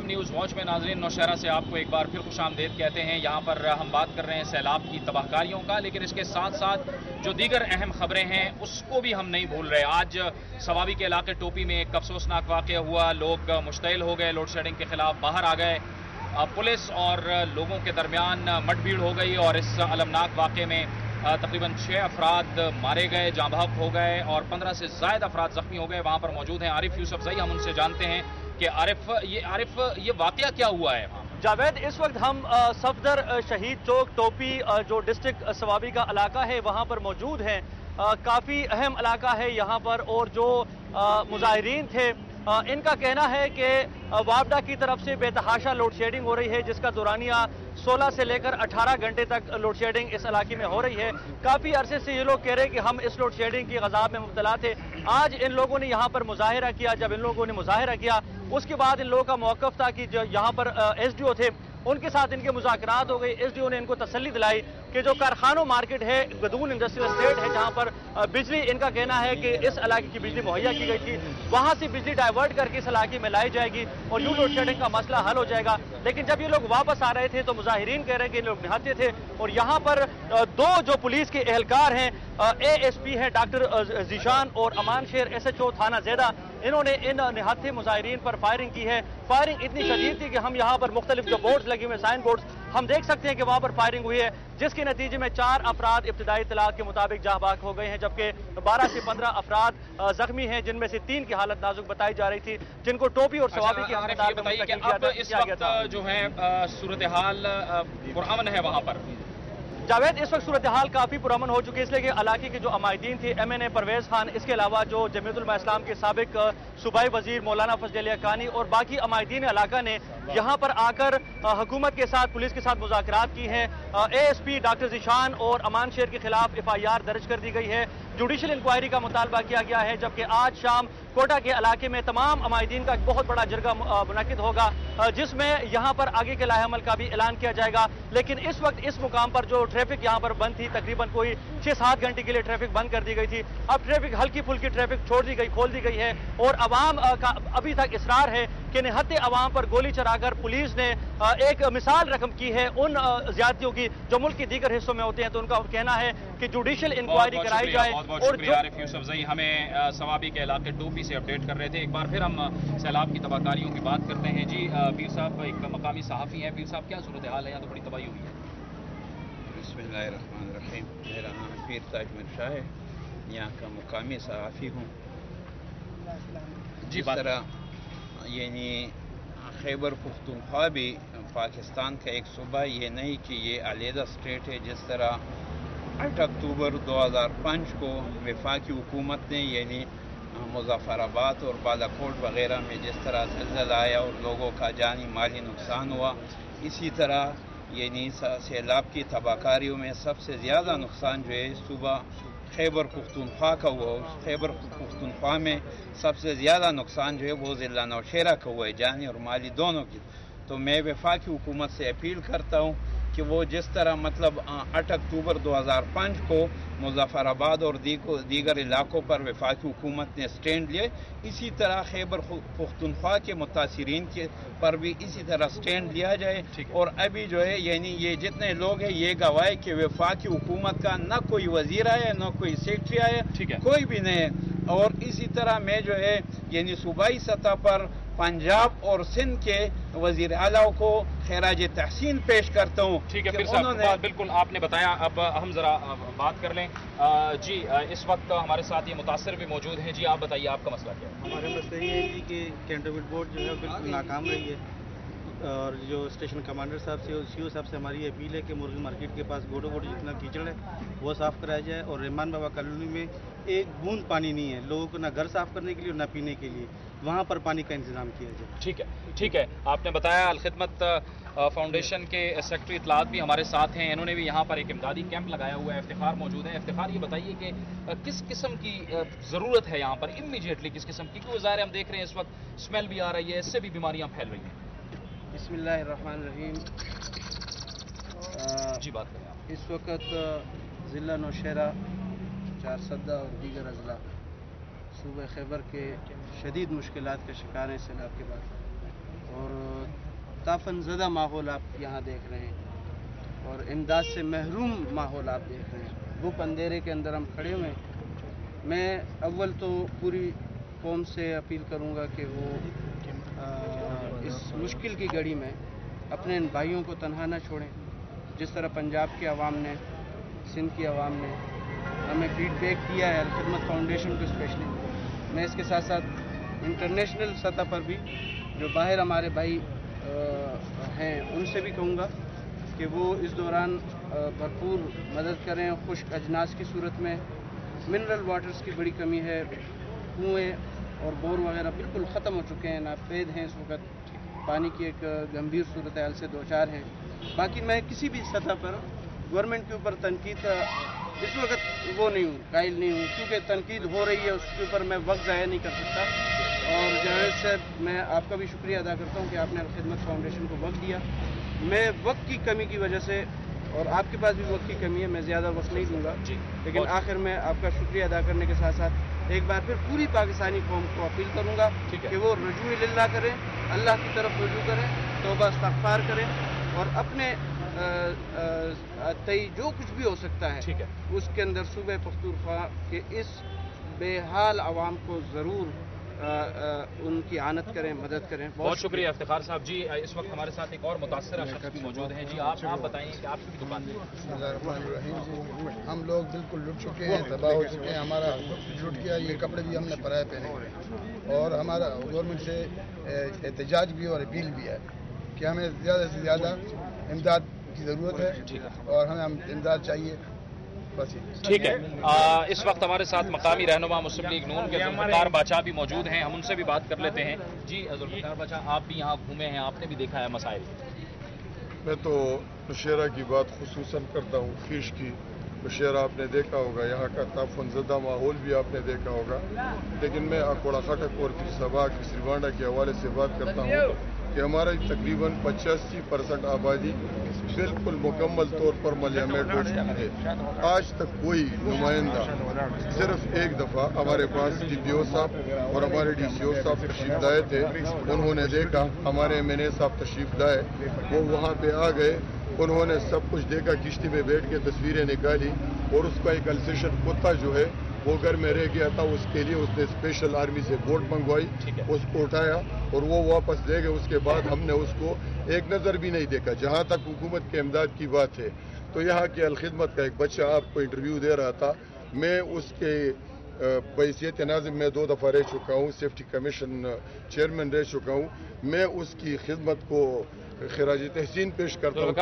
News watch میں ناظرین نوشہرہ سے آپ کو ایک بار پھر خوش آمدید کہتے ہیں۔ یہاں پر ہم بات کر رہے ہیں سیلاب کی تباہ کاریوں کا، لیکن اس کے ساتھ ساتھ جو دیگر اہم خبریں ہیں اس کو بھی ہم نہیں بھول رہے۔ آج سوابی کے علاقے ٹوپی میں ایک افسوسناک واقعہ ہوا، لوگ مشتعل ہو گئے، لوڈ شیڈنگ کے خلاف باہر آ گئے، پولیس اور لوگوں کے درمیان مٹ بھیڑ ہو گئی اور اس المناک واقعے میں تقریباً 6 افراد مارے گئے، جاں بحق ہو گئے اور 15 سے زائد افراد زخمی ہو گئے۔ وہاں پر موجود ہیں عارف یوسف زئی، ہم ان سے جانتے ہیں کہ عارف یہ واقعہ کیا ہوا ہے وہاں؟ جاوید، اس وقت ہم صفدر شہید چوک ٹوپی جو ڈسٹرکٹ سوابی کا علاقہ ہے وہاں پر موجود ہیں۔ کافی اہم علاقہ ہے یہاں پر، اور جو مظاہرین تھے ان کا کہنا ہے کہ وابڈا کی طرف سے بے تحاشا لوڈ شیڈنگ ہو رہی ہے، جس کا دورانیہ 16 سے لے کر 18 گھنٹے تک لوڈ شیڈنگ اس علاقے میں ہو رہی ہے۔ کافی عرصے سے یہ لوگ کہہ رہے ہیں کہ ہم اس لوڈ شیڈنگ کی غضب میں مبتلا تھے۔ آج ان لوگوں نے یہاں پر مظاہرہ کیا، جب ان لوگوں نے مظاہرہ کیا اس کے بعد ان لوگوں کا موقف تھا کہ جو یہاں پر ایس ڈی او تھے ان کے ساتھ ان کے مذاکرات ہو گئی۔ ایس ڈی او نے ان کو تسلی دلائی کہ جو کارخانوں مارکیٹ ہے، گدون انڈسٹریل اسٹیٹ ہے جہاں پر بجلی، ان کا کہنا ہے کہ اس علاقے کی بجلی مہیا کی گئی تھی، وہاں سے بجلی ڈائیورٹ کر کے اس علاقے میں لائی جائے گی اور یوں لوڈ شیڈنگ کا مسئلہ حل ہو جائے گا۔ لیکن جب یہ لوگ واپس آ رہے تھے تو مظاہرین کہہ رہے ہیں کہ یہ لوگ نہتے تھے، اور یہاں پر دو جو پولیس کے اہلکار ہیں، اے ایس پی ہیں ڈاکٹر ذیشان اور امان شیر ایس ایچ او تھانہ زیدہ، انہوں نے ان نہتے مظاہرین پر فائرنگ کی ہے۔ فائرنگ اتنی شدید تھی کہ ہم یہاں پر مختلف جو بورڈز لگے ہوئے سائن بورڈز ہم دیکھ سکتے ہیں کہ وہاں پر فائرنگ ہوئی ہے، جس کے نتیجے میں 4 افراد ابتدائی اطلاعات کے مطابق جاں بحق ہو گئے ہیں، جبکہ 12 سے 15 افراد زخمی ہیں، جن میں سے 3 کی حالت نازک بتائی جا رہی تھی، جن کو ٹوپی اور سوابی کے ہسپتال میں منتقل کیا گیا تھا۔ جو ہے صورتحال پرامن ہے وہاں پر؟ جاوید، اس وقت صورتحال کافی پرامن ہو چکی ہے، اس لیے کہ علاقے کے جو عمائدین تھے، ایم این اے پرویز خان، اس کے علاوہ جو جمعیت علماء اسلام کے سابق صوبائی وزیر مولانا فضل علی حقانی اور باقی عمائدین علاقہ نے یہاں پر آ کر حکومت کے ساتھ، پولیس کے ساتھ مذاکرات کی ہیں۔ A S P doctor Zeeshan اور امان شیر کے خلاف ایف آئی آر درج کر دی گئی ہے، جوڈیشل انکوائری کا مطالبہ کیا گیا ہے، جبکہ آج شام کوٹا کے علاقے میں تمام عمائدین کا ایک بہت بڑا جرگہ منعقد ہوگا، جس میں یہاں پر آگے کے لائحہ عمل کا بھی اعلان کیا جائے گا۔ لیکن اس وقت اس مقام پر جو ٹریفک یہاں پر بند تھی، تقریباً کوئی 6-7 گھنٹے کے لیے ٹریفک بند کر دی گئی تھی، اب ٹریفک ہلکی پھلکی ٹریفک کھول دی گئی ہے، اور عوام کا ابھی تک اصرار ہے کہ نہتے عوام پر گولی چلا کر پولیس نے ایک مثال رقم کی ہے ان زیادتیوں کی جو ملک کے دیگر حصوں میں ہوتے ہیں، تو ان کا کہنا ہے کہ جوڈیشل انکوائری کرائی جائے۔ بہت شکریہ عارف یوسف زئی، ہمیں سوابی کے علاقے ٹوپی سے اپڈیٹ کر رہے تھے۔ ایک بار پھر ہم سیلاب کی تباہ کاریوں کی بات کرتے ہیں۔ جی پیر صاحب ایک مقامی صحافی ہیں، پیر صاحب کیا صورتحال ہے؟ یہاں تو بڑی تباہی ہوئی ہے۔ بسم اللہ الرحمن الرحیم، میرا نام پیر تاج میر شاہ ہے، یہاں کا مقامی صحافی ہوں۔ جس طرح یعنی خیبر پختونخوا بھی پاکستان کا ایک صوبہ، یہ نہیں کہ یہ علیحدہ اسٹیٹ ہے۔ جس طرح 8 اکتوبر 2005 کو وفاقی حکومت نے یعنی مظفر آباد اور بالاکوٹ وغیرہ میں جس طرح زلزلہ آیا اور لوگوں کا جانی مالی نقصان ہوا، اسی طرح یعنی سیلاب کی تباہ کاریوں میں سب سے زیادہ نقصان جو ہے صوبہ خیبر پختونخوا کا ہوا۔ خیبر پختونخوا میں سب سے زیادہ نقصان جو ہے وہ ضلع نوشہرہ کا ہوا ہے، جانی اور مالی دونوں کی۔ تو میں وفاقی حکومت سے اپیل کرتا ہوں کہ وہ جس طرح مطلب 8 اکتوبر 2005 کو مظفر آباد اور دیگر علاقوں پر وفاقی حکومت نے سٹینڈ لیے، اسی طرح خیبر پختونخوا کے متاثرین کے پر بھی اسی طرح سٹینڈ لیا جائے۔ اور ابھی جو ہے یعنی یہ جتنے لوگ ہیں یہ گواہ کہ وفاقی حکومت کا نہ کوئی وزیر آیا، نہ کوئی سیکٹری آیا، کوئی بھی نہیں ہے۔ اور اسی طرح میں جو ہے یعنی صوبائی سطح پر پنجاب اور سندھ کے وزیر اعلیٰ کو خراج تحسین پیش کرتا ہوں۔ ٹھیک ہے پھر صاحب، بالکل آپ نے بتایا، اب ہم ذرا بات کر لیں۔ جی اس وقت ہمارے ساتھ یہ متاثر بھی موجود ہیں، جی آپ بتائیے آپ کا مسئلہ کیا ہے؟ ہمارا مسئلہ یہ ہے جی کہ کینٹونمنٹ بورڈ جو ہے بالکل ناکام رہی ہے، اور جو اسٹیشن کمانڈر صاحب سے اور سی او صاحب سے ہماری اپیل ہے کہ مرغی مارکیٹ کے پاس گوڑو گوڑ جتنا کیچڑ ہے وہ صاف کرایا جائے، اور رحمان بابا کالونی میں ایک بوند پانی نہیں ہے لوگوں کو، نہ گھر صاف کرنے کے لیے اور نہ پینے کے لیے، وہاں پر پانی کا انتظام کیا جائے۔ ٹھیک ہے، آپ نے بتایا۔ الخدمت فاؤنڈیشن کے سیکرٹری اطلاعات بھی ہمارے ساتھ ہیں، انہوں نے بھی یہاں پر ایک امدادی کیمپ لگایا ہوا ہے۔ افتخار موجود ہے۔ افتخار یہ بتائیے کہ کس قسم کی ضرورت ہے یہاں پر امیڈیٹلی، کس قسم کی؟ کیونکہ ظاہر ہم دیکھ رہے ہیں اس وقت اسمیل بھی آ رہی ہے، اس سے بھی بیماریاں پھیل رہی ہیں۔ بسم اللہ الرحمن الرحیم۔ جی بات کریں آپ۔ اس وقت ضلع نوشہرہ، چارسدہ اور دیگر اضلاع صوبہ خیبر کے شدید مشکلات کا شکار ہیں سیلاب کے بعد، اور تعفن زدہ ماحول آپ یہاں دیکھ رہے ہیں اور امداد سے محروم ماحول آپ دیکھ رہے ہیں. گپ اندھیرے کے اندر ہم کھڑے ہوئے ہیں. میں اول تو پوری قوم سے اپیل کروں گا کہ وہ اس مشکل کی گھڑی میں اپنے ان بھائیوں کو تنہا نہ چھوڑیں. جس طرح پنجاب کے عوام نے، سندھ کی عوام نے ہمیں فیڈ بیک دیا ہے الخدمت فاؤنڈیشن کو اسپیشلی، میں اس کے ساتھ ساتھ انٹرنیشنل سطح پر بھی جو باہر ہمارے بھائی ہیں ان سے بھی کہوں گا کہ وہ اس دوران بھرپور مدد کریں. خشک اجناس کی صورت میں منرل واٹرز کی بڑی کمی ہے. کنویں اور بور وغیرہ بالکل ختم ہو چکے ہیں، ناپید ہیں. اس وقت پانی کی ایک گمبھیر صورتحال سے دوچار ہیں. باقی میں کسی بھی سطح پر گورنمنٹ کے اوپر تنقید اس وقت وہ نہیں ہوں، قائل نہیں ہوں، کیونکہ تنقید ہو رہی ہے، اس کے اوپر میں وقت ضائع نہیں کر سکتا. اور جاوید صاحب، میں آپ کا بھی شکریہ ادا کرتا ہوں کہ آپ نے الخدمت فاؤنڈیشن کو وقت دیا. میں وقت کی کمی کی وجہ سے، اور آپ کے پاس بھی وقت کی کمی ہے، میں زیادہ وقت نہیں دوں گا، لیکن آخر میں آپ کا شکریہ ادا کرنے کے ساتھ ساتھ ایک بار پھر پوری پاکستانی قوم کو اپیل کروں گا کہ وہ رجوع للہ کریں، اللہ کی طرف رجوع کریں، توبہ استغفار کریں اور اپنے تئی جو کچھ بھی ہو سکتا ہے اس کے اندر صوبہ پختونخوا کے اس بے حال عوام کو ضرور ان کی اعانت کریں، مدد کریں. بہت شکریہ افتخار صاحب. جی اس وقت ہمارے ساتھ ایک اور متاثرہ شخص بھی موجود ہیں. جی آپ بتائیں کہ آپ کی بھی دکان ہے. بسم اللہ الرحمن الرحیم. ہم لوگ بالکل لٹ چکے ہیں، تباہ ہو چکے ہیں. ہمارا لٹ گیا، یہ کپڑے بھی ہم نے پرائے پہنے ہوئے اور ہمارا گورنمنٹ سے احتجاج بھی اور اپیل بھی ہے کہ ہمیں زیادہ سے زیادہ امداد کی ضرورت ہے اور ہمیں امداد چاہیے. ٹھیک ہے. اس وقت ہمارے ساتھ مقامی رہنما مسلم لیگ نون کے ذوالفقار باچا بھی موجود ہیں، ہم ان سے بھی بات کر لیتے ہیں. جی ذوالفقار باچا، آپ بھی یہاں گھومے ہیں، آپ نے بھی دیکھا ہے مسائل. میں تو نوشیرہ کی بات خصوصاً کرتا ہوں، خیش کی. نوشیرہ آپ نے دیکھا ہوگا، یہاں کا تعفن زدہ ماحول بھی آپ نے دیکھا ہوگا. لیکن میں اکوڑا خٹک اور سبا کی سریوانڈا کے حوالے سے بات کرتا ہوں کہ ہمارا تقریباً 85% آبادی بالکل مکمل طور پر ملیامیٹ ہو چکی ہے. آج تک کوئی نمائندہ، صرف ایک دفعہ ہمارے پاس ڈی پی او صاحب اور ہمارے ڈی سی او صاحب تشریف لائے تھے. انہوں نے دیکھا، ہمارے ایم این اے صاحب تشریف لائے، وہ وہاں پہ آ گئے، انہوں نے سب کچھ دیکھا، کشتی میں بیٹھ کے تصویریں نکالی اور اس کا ایک السیشن کتا جو ہے وہ گھر میں رہ گیا تھا، اس کے لیے اس نے اسپیشل آرمی سے بوٹ منگوائی، اس کو اٹھایا اور وہ واپس لے گئے. اس کے بعد ہم نے اس کو ایک نظر بھی نہیں دیکھا. جہاں تک حکومت کے امداد کی بات ہے تو یہاں کے الخدمت کا ایک بچہ آپ کو انٹرویو دے رہا تھا، میں اس کے بحیثیت ناظم میں 2 دفعہ رہ چکا ہوں، سیفٹی کمیشن چیئرمین رہ چکا ہوں. میں اس کی خدمت کو خراج تحسین پیش کرتا ہوں.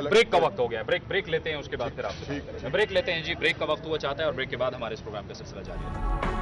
بریک کا وقت ہو گیا، بریک لیتے ہیں، اس کے بعد پھر آپ بریک لیتے ہیں. جی بریک کا وقت ہوا چاہتا ہے اور بریک کے بعد ہمارے اس پروگرام کا سلسلہ جاری ہے.